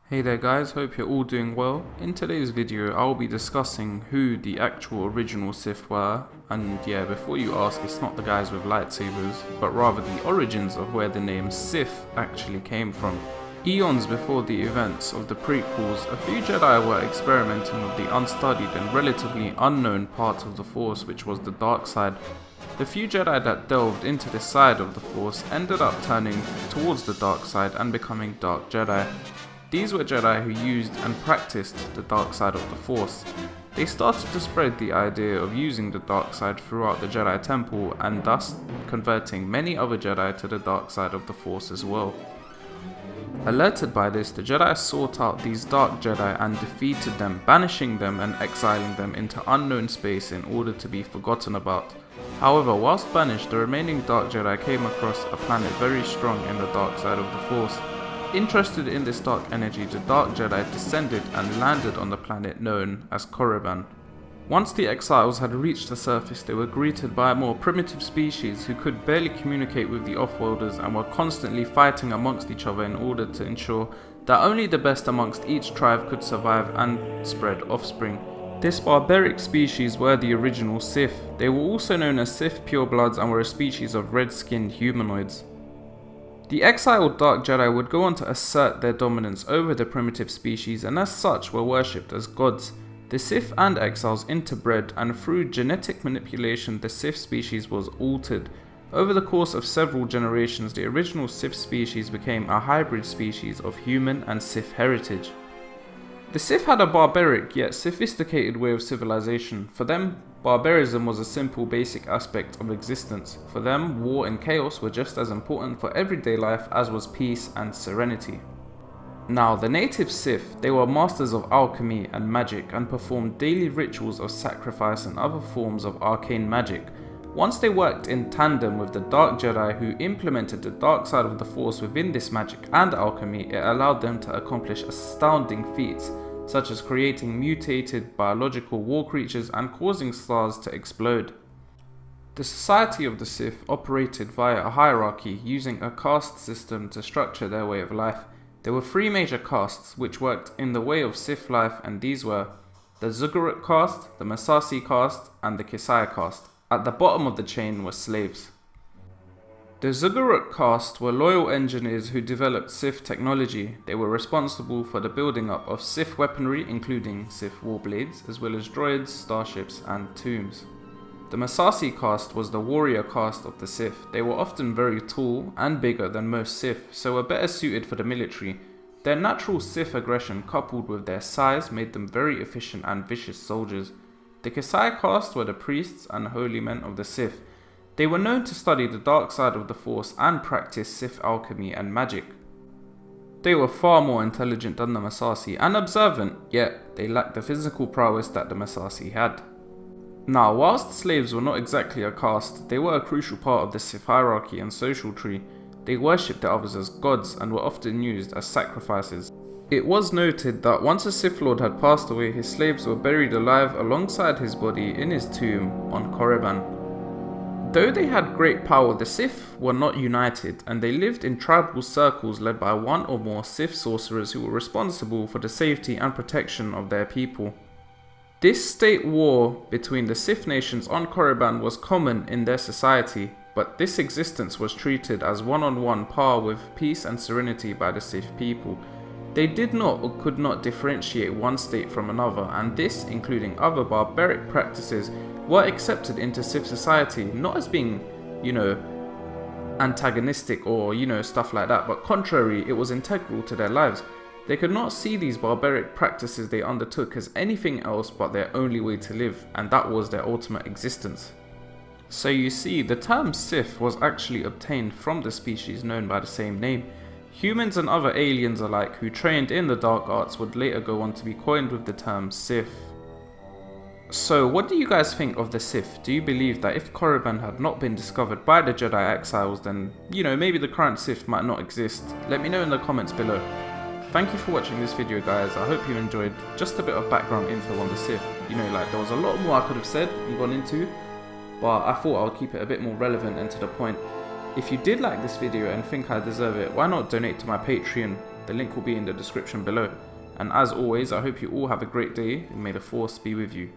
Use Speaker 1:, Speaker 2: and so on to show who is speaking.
Speaker 1: Hey there guys, hope you're all doing well. In today's video I'll be discussing who the actual original Sith were, and yeah, before you ask, it's not the guys with lightsabers, but rather the origins of where the name Sith actually came from. Eons before the events of the prequels, a few Jedi were experimenting with the unstudied and relatively unknown part of the Force, which was the dark side. The few Jedi that delved into this side of the Force ended up turning towards the dark side and becoming Dark Jedi. These were Jedi who used and practiced the dark side of the Force. They started to spread the idea of using the dark side throughout the Jedi Temple, and thus converting many other Jedi to the dark side of the Force as well. Alerted by this, the Jedi sought out these dark Jedi and defeated them, banishing them and exiling them into unknown space in order to be forgotten about. However, whilst banished, the remaining dark Jedi came across a planet very strong in the dark side of the Force. Interested in this dark energy, the Dark Jedi descended and landed on the planet known as Korriban. Once the exiles had reached the surface, they were greeted by a more primitive species who could barely communicate with the Offworlders and were constantly fighting amongst each other in order to ensure that only the best amongst each tribe could survive and spread offspring. This barbaric species were the original Sith. They were also known as Sith purebloods and were a species of red-skinned humanoids. The exiled Dark Jedi would go on to assert their dominance over the primitive species, and as such were worshipped as gods. The Sith and exiles interbred, and through genetic manipulation the Sith species was altered. Over the course of several generations, the original Sith species became a hybrid species of human and Sith heritage. The Sith had a barbaric yet sophisticated way of civilization. For them, barbarism was a simple basic aspect of existence. For them, war and chaos were just as important for everyday life as was peace and serenity. Now, the native Sith, they were masters of alchemy and magic and performed daily rituals of sacrifice and other forms of arcane magic. Once they worked in tandem with the Dark Jedi who implemented the dark side of the Force within this magic and alchemy, it allowed them to accomplish astounding feats, such as creating mutated biological war creatures and causing stars to explode. The society of the Sith operated via a hierarchy, using a caste system to structure their way of life. There were three major castes which worked in the way of Sith life, and these were the Zugurut caste, the Massassi caste, and the Kisai caste. At the bottom of the chain were slaves. The Zugurut caste were loyal engineers who developed Sith technology. They were responsible for the building up of Sith weaponry, including Sith warblades, as well as droids, starships, and tombs. The Massassi caste was the warrior caste of the Sith. They were often very tall and bigger than most Sith, so were better suited for the military. Their natural Sith aggression coupled with their size made them very efficient and vicious soldiers. The Kisai caste were the priests and holy men of the Sith. They were known to study the dark side of the Force and practice Sith alchemy and magic. They were far more intelligent than the Massassi and observant, yet they lacked the physical prowess that the Massassi had. Now, whilst slaves were not exactly a caste, they were a crucial part of the Sith hierarchy and social tree. They worshipped the others as gods and were often used as sacrifices. It was noted that once a Sith Lord had passed away, his slaves were buried alive alongside his body in his tomb on Korriban. Though they had great power, the Sith were not united, and they lived in tribal circles led by one or more Sith sorcerers who were responsible for the safety and protection of their people. This state war between the Sith nations on Korriban was common in their society, but this existence was treated as one-on-one par with peace and serenity by the Sith people. They did not or could not differentiate one state from another, and this, including other barbaric practices, were accepted into Sith society, not as being, antagonistic or, stuff like that, but contrary, it was integral to their lives. They could not see these barbaric practices they undertook as anything else but their only way to live, and that was their ultimate existence. So you see, the term Sith was actually obtained from the species known by the same name. Humans and other aliens alike who trained in the dark arts would later go on to be coined with the term Sith. So what do you guys think of the Sith? Do you believe that if Korriban had not been discovered by the Jedi exiles, then, maybe the current Sith might not exist? Let me know in the comments below. Thank you for watching this video, guys. I hope you enjoyed just a bit of background info on the Sith. There was a lot more I could have said and gone into, but I thought I'll keep it a bit more relevant and to the point. If you did like this video and think I deserve it, why not donate to my Patreon? The link will be in the description below. And as always, I hope you all have a great day and may the Force be with you.